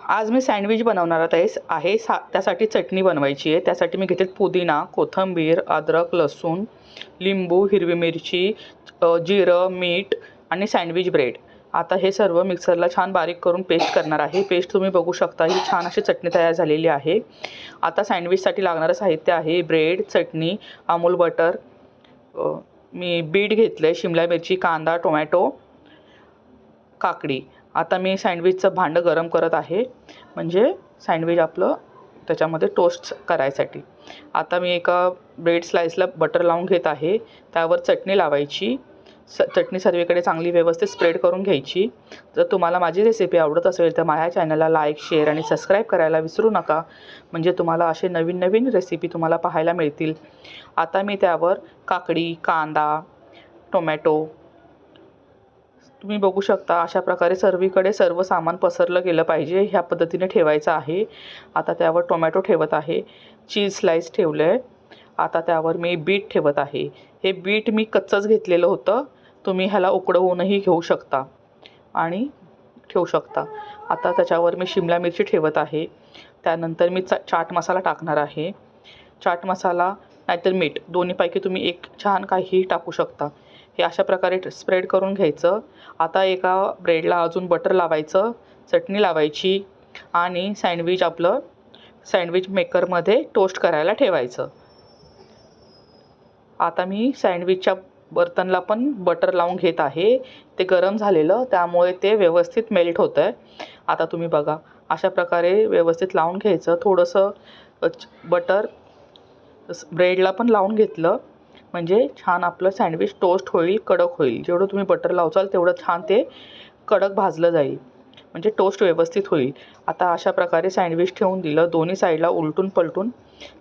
आज मी सँडविच बनवणार आहे त्यासाठी चटणी बनवायची आहे। त्यासाठी मी घेतले पुदिना, कोथिंबीर, अद्रक, लसूण, लिंबू, हिरवी मिरची, जिरं, मीठ आणि सँडविच ब्रेड। आता हे सर्व मिक्सरला छान बारीक करून पेस्ट करणार आहे। पेस्ट तुम्ही बघू शकता, ही छान अशी चटणी तयार झालेली आहे। आता सँडविचसाठी लागणारं साहित्य आहे ब्रेड, चटणी, अमूल बटर, मी बीट घेतले, शिमला मिरची, कांदा, टोमॅटो, काकडी। आता मी सँडविचचं भांडं गरम करत आहे, म्हणजे सँडविच आपलं त्याच्यामध्ये टोस्ट करायसाठी। आता मी एका ब्रेड स्लाइसला बटर लावून घेत आहे, त्यावर चटणी लावायची। चटणी सर्वीकडे चांगली व्यवस्थित स्प्रेड करून घ्यायची। जर तुम्हाला माझी रेसिपी आवडत असेल तर माझ्या चॅनलला लाईक, शेअर आणि सबस्क्राईब करायला विसरू नका, म्हणजे तुम्हाला असे नवीन नवीन रेसिपी तुम्हाला पाहायला मिळतील। आता मी त्यावर काकडी, कांदा, टोमॅटो तुम्ही बघू शकता, अशा प्रकारे सर्वीकडे सर्व सामान पसरलं गेलं पाहिजे, ह्या पद्धतीने ठेवायचं आहे। आता त्यावर टोमॅटो ठेवत आहे, चीज स्लाइस ठेवलं आहे। आता त्यावर मी बीट ठेवत आहे। हे बीट मी कच्चंच घेतलेलं होतं, तुम्ही ह्याला उकडवूनही घेऊ शकता आणि ठेवू शकता। आता त्याच्यावर मी शिमला मिरची ठेवत आहे। त्यानंतर मी चाट मसाला टाकणार आहे। चाट मसाला नाहीतर मीठ, दोन्हीपैकी तुम्ही एक छान काहीही टाकू शकता। हे अशा प्रकारे स्प्रेड करून घ्यायचं। आता एका ब्रेडला अजून बटर लावायचं, चटणी लावायची आणि सँडविच मेकरमध्ये टोस्ट करायला ठेवायचं। आता मी सँडविचच्या बर्तनला पण बटर लावून घेत आहे। ते गरम झालेलं, त्यामुळे ते व्यवस्थित मेल्ट होतं आहे। आता तुम्ही बघा, अशा प्रकारे व्यवस्थित लावून घ्यायचं। थोडंसं बटर ब्रेडला पण लावून घेतलं, म्हणजे छान आपलं सँडविच टोस्ट होईल, कडक होईल। जेवढं तुम्ही बटर लावचाल तेवढं छान ते कडक भाजलं जाईल, म्हणजे टोस्ट व्यवस्थित होईल। आता अशा प्रकारे सँडविच ठेवून दिलं, दोन्ही साईडला उलटून पलटून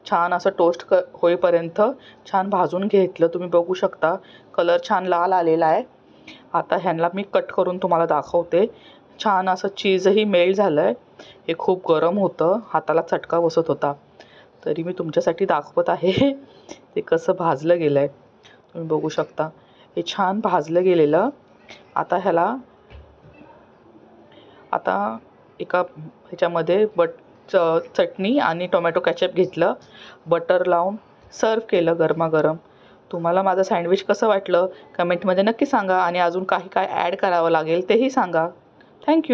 छान असं टोस्ट होईपर्यंत छान भाजून घेतलं। तुम्ही बघू शकता, कलर छान लाल आलेला आहे। आता ह्यांना मी कट करून तुम्हाला दाखवते। छान असं चीजही मेल्ट झालं आहे। हे खूप गरम होतं, हाताला चटका बसत होता, तरी मी तुमच्यासाठी दाखवत आहे ते कसं भाजलं गेलं आहे। तुम्ही बघू शकता, हे छान भाजलं गेलेलं। आता एका ह्याच्यामध्ये चटणी आणि टोमॅटो केचप घेतलं, बटर लावून सर्व केलं गरमागरम। तुम्हाला माझं सँडविच कसं वाटलं कमेंटमध्ये नक्की सांगा, आणि अजून काय ॲड करावं लागेल तेही सांगा। थँक्यू।